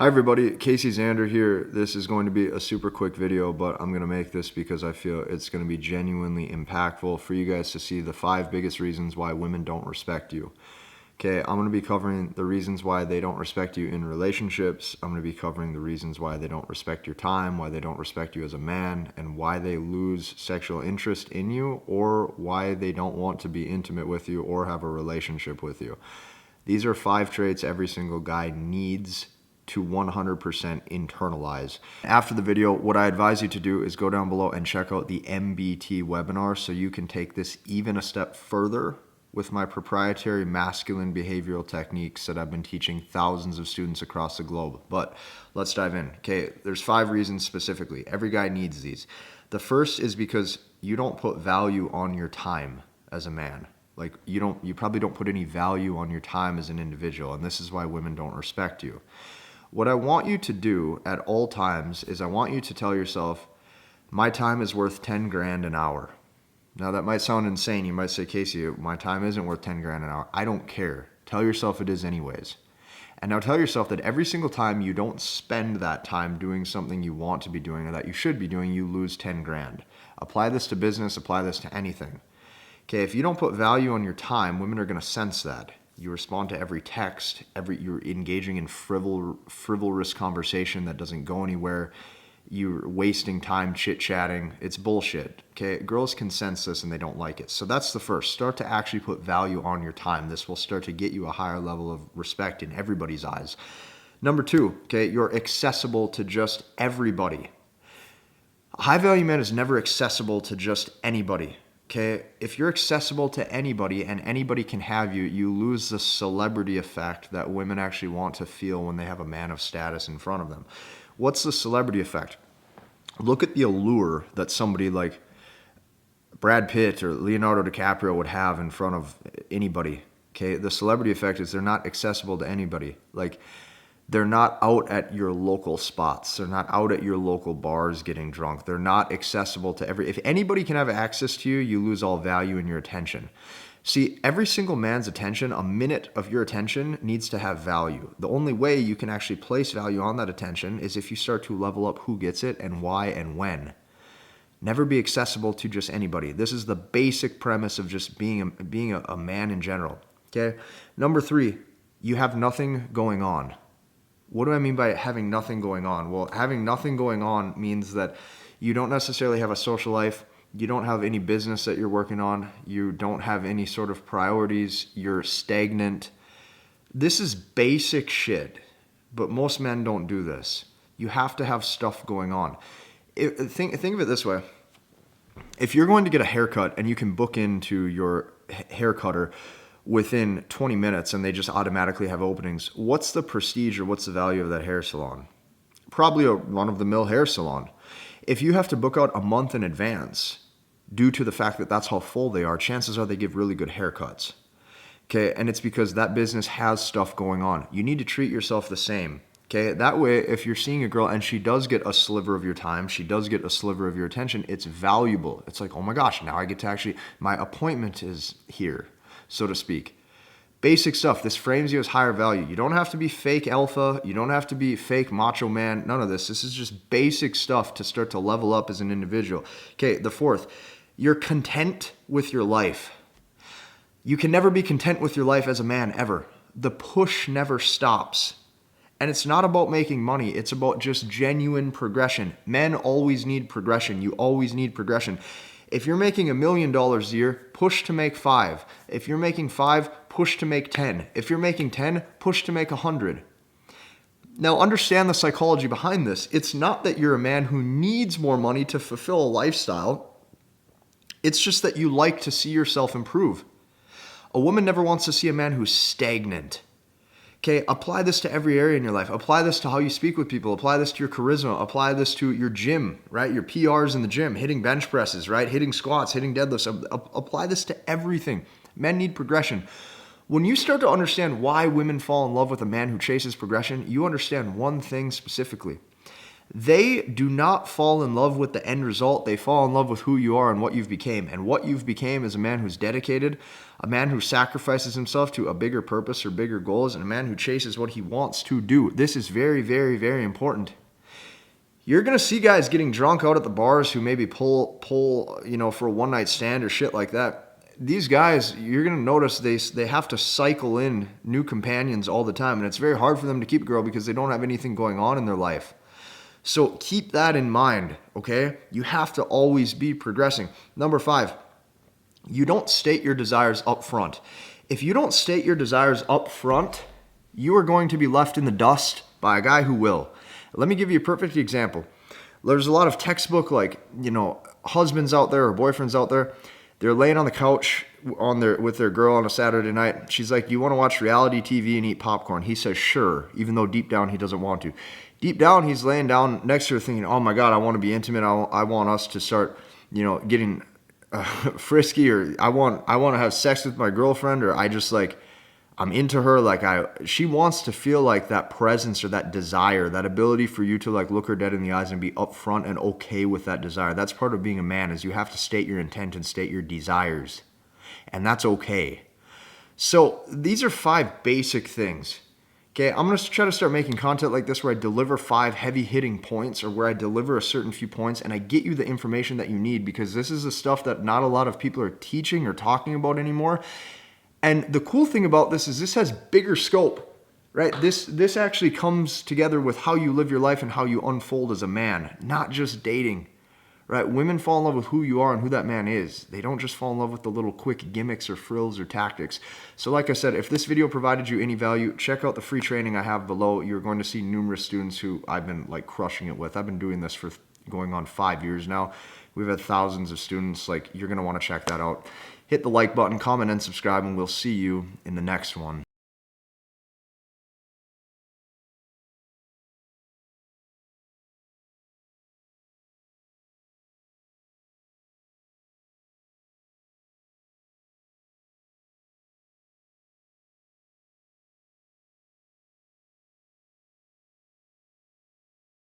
Hi everybody, Casey Zander here. This is going to be a super quick video, but I'm going to make this because I feel it's going to be genuinely impactful for you guys to see the 5 biggest reasons why women don't respect you. Okay, I'm going to be covering the reasons why they don't respect you in relationships. I'm going to be covering the reasons why they don't respect your time, why they don't respect you as a man, and why they lose sexual interest in you, or why they don't want to be intimate with you or have a relationship with you. These are 5 traits every single guy needs to 100% internalize. After the video, what I advise you to do is go down below and check out the MBT webinar so you can take this even a step further with my proprietary masculine behavioral techniques that I've been teaching thousands of students across the globe. But let's dive in. Okay, there's 5 reasons specifically. Every guy needs these. The first is because you don't put value on your time as a man. Like you probably don't put any value on your time as an individual, and this is why women don't respect you. What I want you to do at all times is I want you to tell yourself, my time is worth 10 grand an hour. Now that might sound insane. You might say, Casey, my time isn't worth 10 grand an hour. I don't care. Tell yourself it is anyways. And now tell yourself that every single time you don't spend that time doing something you want to be doing or that you should be doing, you lose 10 grand. Apply this to business, apply this to anything. Okay, if you don't put value on your time, women are going to sense that. You respond to every text, you're engaging in frivolous conversation that doesn't go anywhere. You're wasting time chit-chatting. It's bullshit. Okay, girls can sense this and they don't like it. So that's the first. Start to actually put value on your time. This will start to get you a higher level of respect in everybody's eyes. Number 2, okay, you're accessible to just everybody. A high-value man is never accessible to just anybody. Okay, if you're accessible to anybody and anybody can have you, you lose the celebrity effect that women actually want to feel when they have a man of status in front of them. What's the celebrity effect? Look at the allure that somebody like Brad Pitt or Leonardo DiCaprio would have in front of anybody. Okay, the celebrity effect is they're not accessible to anybody. Like, they're not out at your local spots. They're not out at your local bars getting drunk. They're not accessible to if anybody can have access to you, you lose all value in your attention. See, every single man's attention, a minute of your attention needs to have value. The only way you can actually place value on that attention is if you start to level up who gets it and why and when. Never be accessible to just anybody. This is the basic premise of just being a man in general. Okay. Number 3, you have nothing going on. What do I mean by having nothing going on? Well, having nothing going on means that you don't necessarily have a social life. You don't have any business that you're working on. You don't have any sort of priorities. You're stagnant. This is basic shit, but most men don't do this. You have to have stuff going on. Think of it this way. If you're going to get a haircut and you can book into your hair cutter within 20 minutes and they just automatically have openings, what's the prestige or what's the value of that hair salon? Probably a run-of-the-mill hair salon. If you have to book out a month in advance due to the fact that that's how full they are, chances are they give really good haircuts. Okay, and it's because that business has stuff going on. You need to treat yourself the same. Okay, that way, if you're seeing a girl and she does get a sliver of your time, she does get a sliver of your attention, it's valuable. It's like, oh my gosh, now I get to actually, my appointment is here, so to speak. Basic stuff. This frames you as higher value. You don't have to be fake alpha. You don't have to be fake macho man. None of this. This is just basic stuff to start to level up as an individual. Okay, the 4th, you're content with your life. You can never be content with your life as a man, ever. The push never stops. And it's not about making money. It's about just genuine progression. Men always need progression. You always need progression. If you're making $1 million a year, push to make 5. If you're making 5, push to make 10. If you're making 10, push to make 100. Now, understand the psychology behind this. It's not that you're a man who needs more money to fulfill a lifestyle. It's just that you like to see yourself improve. A woman never wants to see a man who's stagnant. Okay, apply this to every area in your life. Apply this to how you speak with people. Apply this to your charisma. Apply this to your gym, right? Your PRs in the gym, hitting bench presses, right? Hitting squats, hitting deadlifts. Apply this to everything. Men need progression. When you start to understand why women fall in love with a man who chases progression, you understand one thing specifically. They do not fall in love with the end result. They fall in love with who you are and what you've became. And what you've became is a man who's dedicated, a man who sacrifices himself to a bigger purpose or bigger goals, and a man who chases what he wants to do. This is very, very, very important. You're going to see guys getting drunk out at the bars who maybe pull, for a one-night stand or shit like that. These guys, you're going to notice they have to cycle in new companions all the time. And it's very hard for them to keep a girl because they don't have anything going on in their life. So keep that in mind, okay? You have to always be progressing. Number 5, you don't state your desires up front. If you don't state your desires up front, you are going to be left in the dust by a guy who will. Let me give you a perfect example. There's a lot of textbook, husbands out there or boyfriends out there. They're laying on the couch with their girl on a Saturday night. She's like, "You want to watch reality TV and eat popcorn?" He says, "Sure," even though deep down he doesn't want to. Deep down, he's laying down next to her thinking, "Oh my God, I want to be intimate. I want us to start, getting frisky, or I want to have sex with my girlfriend, or I'm into her. She wants to feel like that presence or that desire, that ability for you to look her dead in the eyes and be upfront and okay with that desire. That's part of being a man, is you have to state your intent and state your desires. And that's okay. So these are 5 basic things. Okay, I'm going to try to start making content like this where I deliver 5 heavy hitting points, or where I deliver a certain few points and I get you the information that you need, because this is the stuff that not a lot of people are teaching or talking about anymore. And the cool thing about this has bigger scope, right? This actually comes together with how you live your life and how you unfold as a man, not just dating, right? Women fall in love with who you are and who that man is. They don't just fall in love with the little quick gimmicks or frills or tactics. So like I said, if this video provided you any value, check out the free training I have below. You're going to see numerous students who I've been crushing it with. I've been doing this for going on 5 years now. We've had thousands of students. You're going to want to check that out. Hit the like button, comment, and subscribe, and we'll see you in the next one.